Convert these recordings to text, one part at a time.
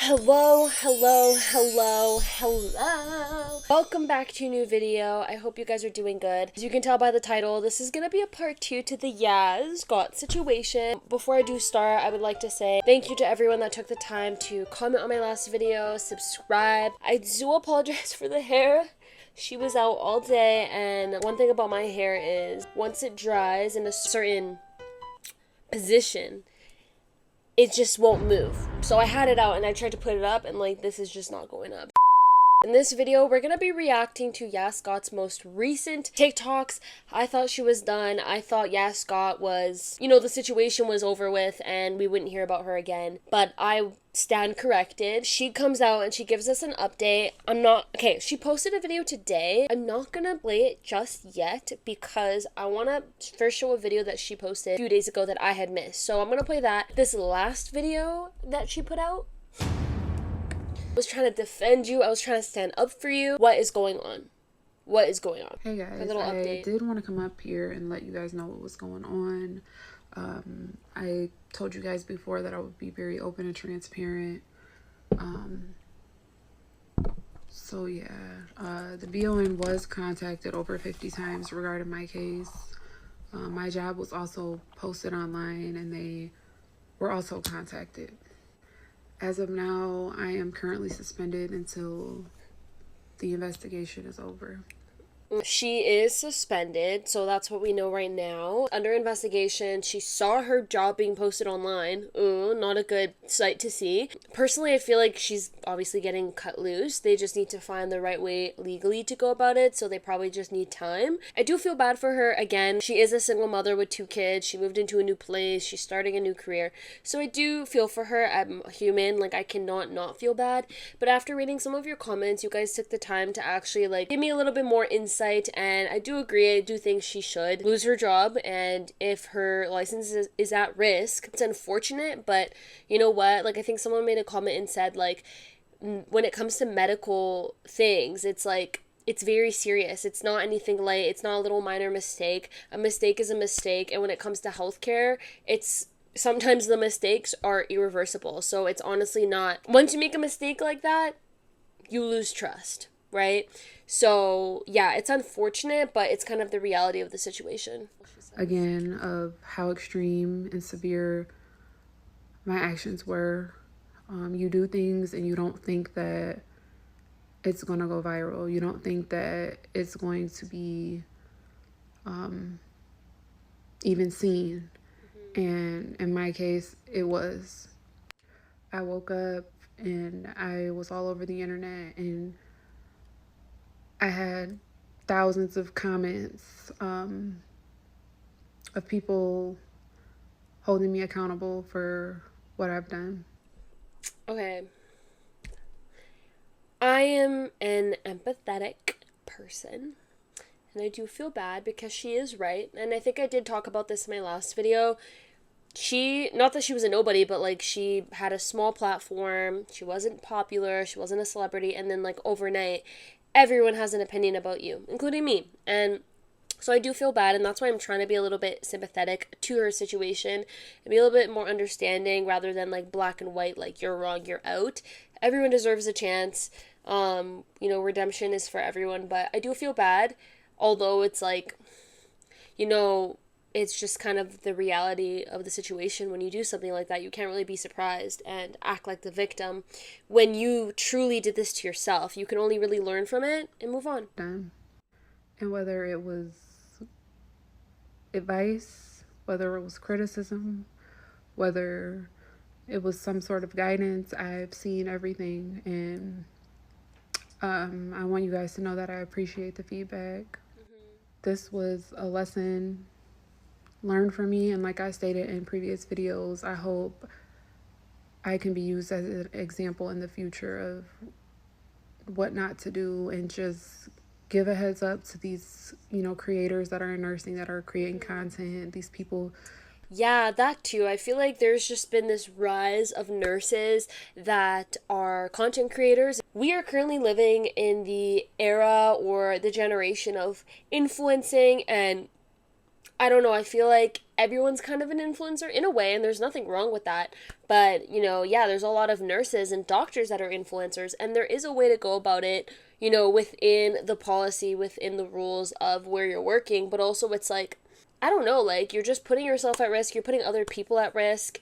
Hello. Welcome back to a new video. I hope you guys are doing good. As you can tell by the title, this is gonna be a part 2 to the YazzScott situation. Before I do start, I would like to say thank you to everyone that took the time to comment on my last video, subscribe. I do apologize for the hair. She was out all day, and one thing about my hair is once it dries in a certain position, it just won't move. So I had it out and I tried to put it up, and like, this is just not going up. In this video, we're gonna be reacting to Yascott's most recent TikToks. I thought she was done. I thought Yascott was, the situation was over with and we wouldn't hear about her again. But I stand corrected. She comes out and she gives us an update. She posted a video today. I'm not gonna play it just yet because I wanna first show a video that she posted a few days ago that I had missed. So I'm gonna play that. This last video that she put out, I was trying to defend you. I was trying to stand up for you. What is going on? Hey guys, I did want to come up here and let you guys know what was going on. I told you guys before that I would be very open and transparent. So yeah, the BON was contacted over 50 times regarding my case. My job was also posted online and they were also contacted. As of now, I am currently suspended until the investigation is over. She is suspended, so that's what we know right now. Under investigation, she saw her job being posted online. Ooh, not a good sight to see. Personally, I feel like she's obviously getting cut loose. They just need to find the right way legally to go about it, so they probably just need time. I do feel bad for her. Again, she is a single mother with 2 kids. She moved into a new place. She's starting a new career. So I do feel for her. I'm human. Like, I cannot not feel bad. But after reading some of your comments, you guys took the time to actually, give me a little bit more insight. And I do agree. I do think she should lose her job, and if her license is at risk, it's unfortunate, but you know what, I think someone made a comment and said, when it comes to medical things, it's very serious. It's not anything light. It's not a little minor mistake. A mistake is a mistake, and when it comes to healthcare, sometimes the mistakes are irreversible. So it's honestly not, once you make a mistake like that, you lose trust, right? So yeah, it's unfortunate, but it's kind of the reality of the situation. Again, of how extreme and severe my actions were. You do things and you don't think that it's going to go viral. You don't think that it's going to be even seen. And in my case, it was. I woke up and I was all over the internet, and I had thousands of comments of people holding me accountable for what I've done. Okay. I am an empathetic person, and I do feel bad because she is right. And I think I did talk about this in my last video. Not that she was a nobody, but she had a small platform. She wasn't popular. She wasn't a celebrity. And then overnight, everyone has an opinion about you, including me. And so I do feel bad, and that's why I'm trying to be a little bit sympathetic to her situation and be a little bit more understanding rather than black and white, you're wrong, you're out. Everyone deserves a chance. Redemption is for everyone, but I do feel bad, although it's it's just kind of the reality of the situation. When you do something like that, you can't really be surprised and act like the victim. When you truly did this to yourself, you can only really learn from it and move on. And whether it was advice, whether it was criticism, whether it was some sort of guidance, I've seen everything. And I want you guys to know that I appreciate the feedback. This was a lesson learned from me, and like I stated in previous videos, I hope I can be used as an example in the future of what not to do, and just give a heads up to these creators that are in nursing, that are creating content, these people. Yeah, that too. I feel like there's just been this rise of nurses that are content creators. We are currently living in the era or the generation of influencing and I don't know, I feel like everyone's kind of an influencer in a way, and there's nothing wrong with that. But, yeah, there's a lot of nurses and doctors that are influencers, and there is a way to go about it, within the policy, within the rules of where you're working, but also it's like, I don't know, like, you're just putting yourself at risk, you're putting other people at risk,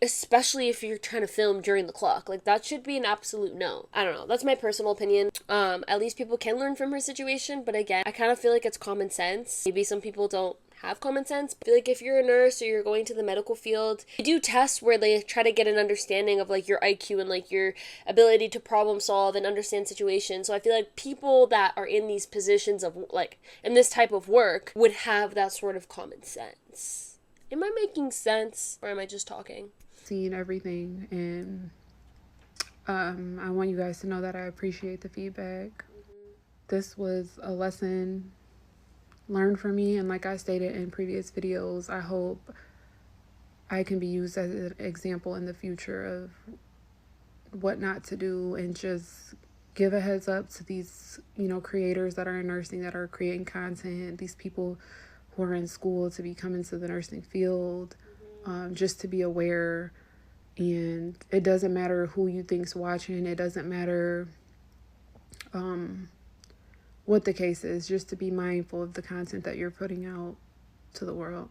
especially if you're trying to film during the clock. Like, that should be an absolute no. I don't know, that's my personal opinion. At least people can learn from her situation, but again, I kind of feel like it's common sense. Maybe some people don't have common sense. I feel like if you're a nurse or you're going to the medical field, they do tests where they try to get an understanding of like your IQ and like your ability to problem solve and understand situations. So I feel like people that are in these positions of like in this type of work would have that sort of common sense. Am I making sense, or am I just talking? Seen everything, and I want you guys to know that I appreciate the feedback. This was a lesson learned for me, and like I stated in previous videos, I hope I can be used as an example in the future of what not to do, and just give a heads up to these, creators that are in nursing, that are creating content, these people who are in school to be coming to the nursing field, just to be aware. And it doesn't matter who you think's watching, it doesn't matter what the case is, just to be mindful of the content that you're putting out to the world.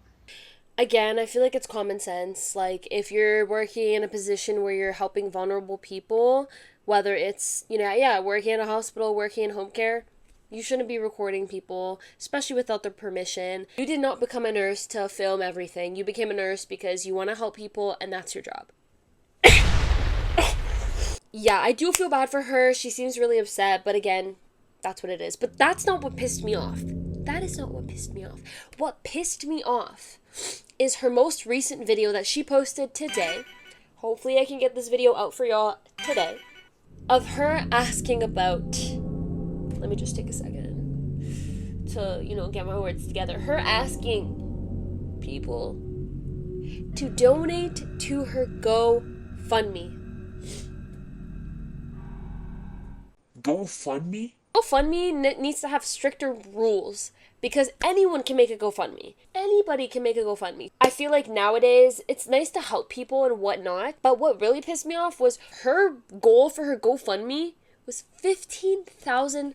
Again, I feel like it's common sense. Like, if you're working in a position where you're helping vulnerable people, whether it's, working in a hospital, working in home care, you shouldn't be recording people, especially without their permission. You did not become a nurse to film everything. You became a nurse because you want to help people, and that's your job. Yeah, I do feel bad for her. She seems really upset, but again, that's what it is. But that's not what pissed me off. That is not what pissed me off. What pissed me off is her most recent video that she posted today. Hopefully I can get this video out for y'all today. Of her asking about... Let me just take a second to, get my words together. Her asking people to donate to her GoFundMe. GoFundMe? GoFundMe needs to have stricter rules, because anyone can make a GoFundMe. Anybody can make a GoFundMe. I feel like nowadays it's nice to help people and whatnot, but what really pissed me off was her goal for her GoFundMe was $15,000.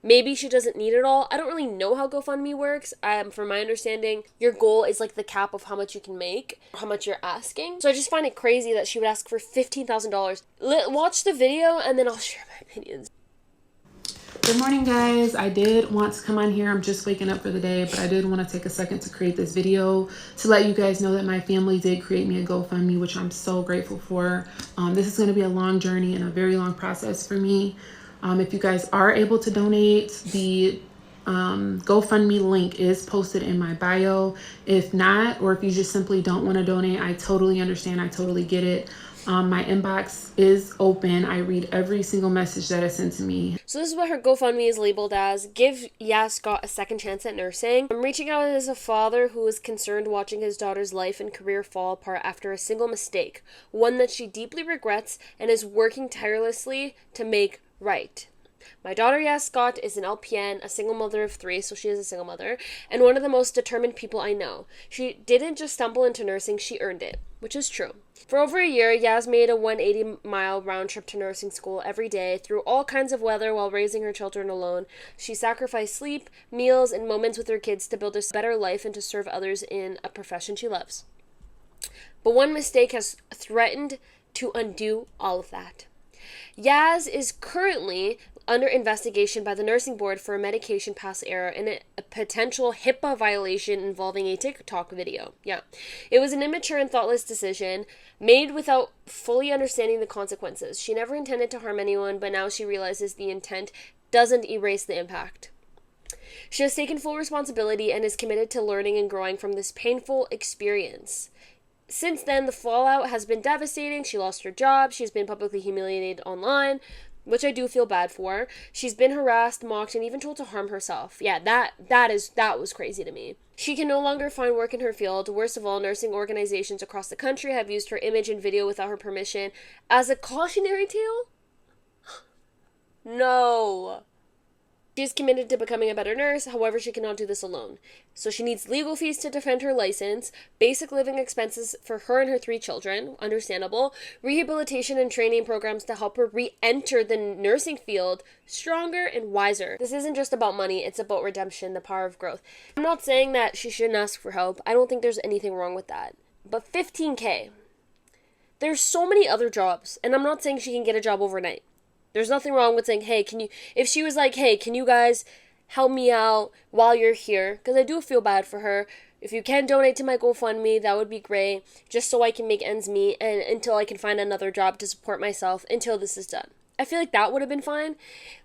Maybe she doesn't need it all. I don't really know how GoFundMe works. From my understanding, your goal is like the cap of how much you can make, how much you're asking. So I just find it crazy that she would ask for $15,000. Watch the video and then I'll share my opinions. Good morning, guys. I did want to come on here. I'm just waking up for the day, but I did want to take a second to create this video to let you guys know that my family did create me a GoFundMe, which I'm so grateful for. This is going to be a long journey and a very long process for me. If you guys are able to donate, the GoFundMe link is posted in my bio. If not, or if you just simply don't want to donate, I totally understand. I totally get it. My inbox is open. I read every single message that is sent to me. So this is what her GoFundMe is labeled as: Give YazzScott a second chance at nursing. I'm reaching out as a father who is concerned watching his daughter's life and career fall apart after a single mistake, one that she deeply regrets and is working tirelessly to make right. My daughter Yascott is an LPN, a single mother of 3, so she is a single mother, and one of the most determined people I know. She didn't just stumble into nursing, she earned it, which is true. For over a year, Yaz made a 180-mile round trip to nursing school every day through all kinds of weather while raising her children alone. She sacrificed sleep, meals, and moments with her kids to build a better life and to serve others in a profession she loves. But one mistake has threatened to undo all of that. Yaz is currently under investigation by the nursing board for a medication pass error and a potential HIPAA violation involving a TikTok video. Yeah. It was an immature and thoughtless decision made without fully understanding the consequences. She never intended to harm anyone, but now she realizes the intent doesn't erase the impact. She has taken full responsibility and is committed to learning and growing from this painful experience. Since then, the fallout has been devastating. She lost her job. She's been publicly humiliated online, which I do feel bad for. She's been harassed, mocked, and even told to harm herself. Yeah, that was crazy to me. She can no longer find work in her field. Worst of all, nursing organizations across the country have used her image and video without her permission as a cautionary tale? No. She's committed to becoming a better nurse, however, she cannot do this alone. So she needs legal fees to defend her license, basic living expenses for her and her 3 children, understandable, rehabilitation and training programs to help her re-enter the nursing field stronger and wiser. This isn't just about money, it's about redemption, the power of growth. I'm not saying that she shouldn't ask for help. I don't think there's anything wrong with that. But $15K. There's so many other jobs, and I'm not saying she can get a job overnight. There's nothing wrong with saying, hey, if she was like, hey, can you guys help me out while you're here? Because I do feel bad for her. If you can donate to my GoFundMe, that would be great, just so I can make ends meet and until I can find another job to support myself until this is done. I feel like that would have been fine.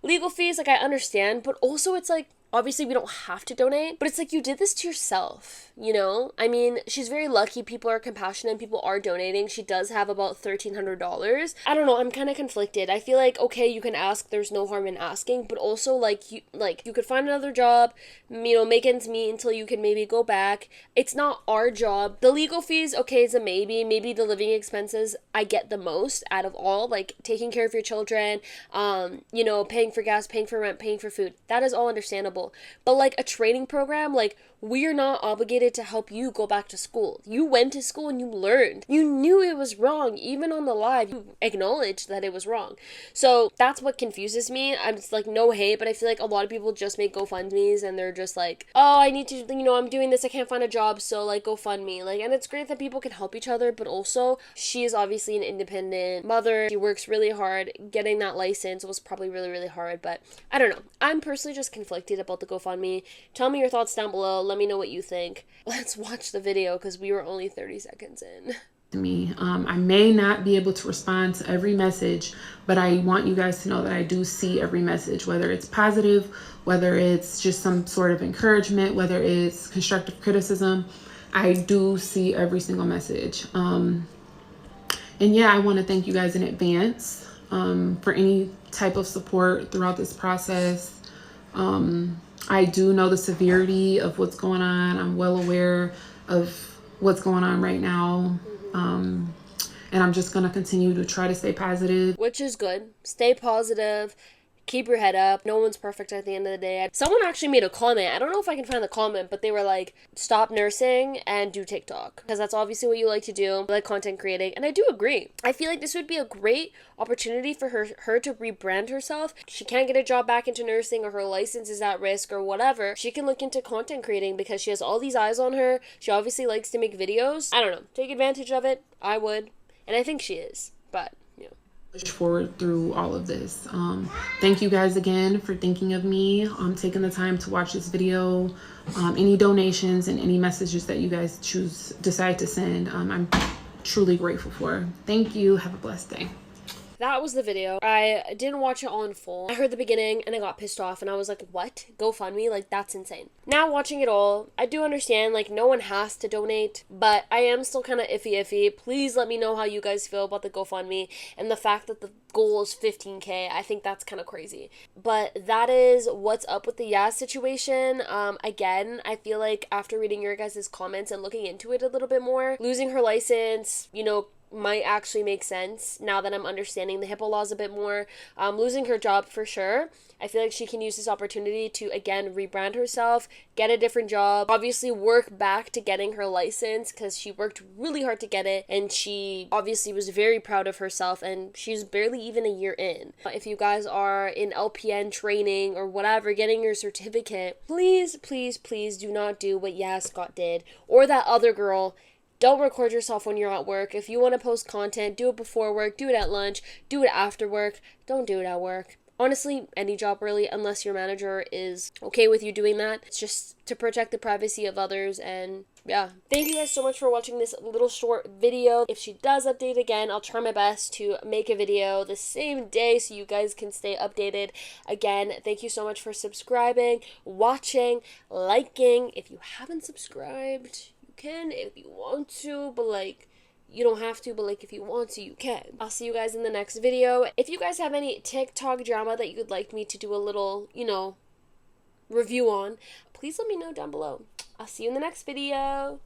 Legal fees, like, I understand, but also it's like, obviously we don't have to donate, but it's like you did this to yourself, you know? I mean, she's very lucky. People are compassionate and people are donating. She does have about $1,300. I don't know, I'm kind of conflicted. I feel like, okay, you can ask, there's no harm in asking, but also you could find another job, you know, make ends meet until you can maybe go back. It's not our job. The legal fees, okay, is a maybe. Maybe the living expenses I get the most out of all, like taking care of your children, you know, paying for gas, paying for rent, paying for food. That is all understandable. But like a training program, like we're not obligated to help you go back to school. You went to school and you learned. You knew it was wrong. Even on the live, you acknowledged that it was wrong. So that's what confuses me. I'm just like, no hate, but I feel like a lot of people just make GoFundMes and they're just like, oh, I need to, you know, I'm doing this, I can't find a job, so like GoFundMe. Like, and it's great that people can help each other, but also she is obviously an independent mother. She works really hard. Getting that license was probably really, really hard, but I don't know. I'm personally just conflicted about the GoFundMe. Tell me your thoughts down below. Let me know what you think. Let's watch the video because we were only 30 seconds in. Me. I may not be able to respond to every message, but I want you guys to know that I do see every message, whether it's positive, whether it's just some sort of encouragement, whether it's constructive criticism. I do see every single message. And yeah, I want to thank you guys in advance for any type of support throughout this process. I do know the severity of what's going on. I'm well aware of what's going on right now. And I'm just going to continue to try to stay positive. Which is good. Stay positive. Keep your head up. No one's perfect at the end of the day. Someone actually made a comment. I don't know if I can find the comment, but they were like, stop nursing and do TikTok. Because that's obviously what you like to do. You like content creating. And I do agree. I feel like this would be a great opportunity for her to rebrand herself. She can't get a job back into nursing or her license is at risk or whatever. She can look into content creating because she has all these eyes on her. She obviously likes to make videos. I don't know. Take advantage of it. I would. And I think she is. But push forward through all of this. Thank you guys again for thinking of me, taking the time to watch this video. Any donations and any messages that you guys decide to send, I'm truly grateful for. Thank you. Have a blessed day. That was the video. I didn't watch it all in full. I heard the beginning and I got pissed off and I was like, what? GoFundMe? Like, that's insane. Now watching it all, I do understand, like, no one has to donate, but I am still kind of iffy. Please let me know how you guys feel about the GoFundMe and the fact that the goal is $15K. I think that's kind of crazy. But that is what's up with the Yaz situation. Again, I feel like after reading your guys' comments and looking into it a little bit more, losing her license, you know, might actually make sense now that I'm understanding the HIPAA laws a bit more. Losing her job for sure. I feel like she can use this opportunity to, again, rebrand herself, get a different job, obviously work back to getting her license because she worked really hard to get it and she obviously was very proud of herself and she's barely even a year in. If you guys are in LPN training or whatever, getting your certificate, please, please, please do not do what YazzScott did or that other girl. Don't record yourself when you're at work. If you want to post content, do it before work, do it at lunch, do it after work. Don't do it at work. Honestly, any job really, unless your manager is okay with you doing that. It's just to protect the privacy of others and yeah. Thank you guys so much for watching this little short video. If she does update again, I'll try my best to make a video the same day so you guys can stay updated. Again, thank you so much for subscribing, watching, liking. If you haven't subscribed, can if you want to, but like you don't have to, but like if you want to, you can. I'll see you guys in the next video. If you guys have any TikTok drama that you'd like me to do a little, you know, review on, please let me know down below. I'll see you in the next video.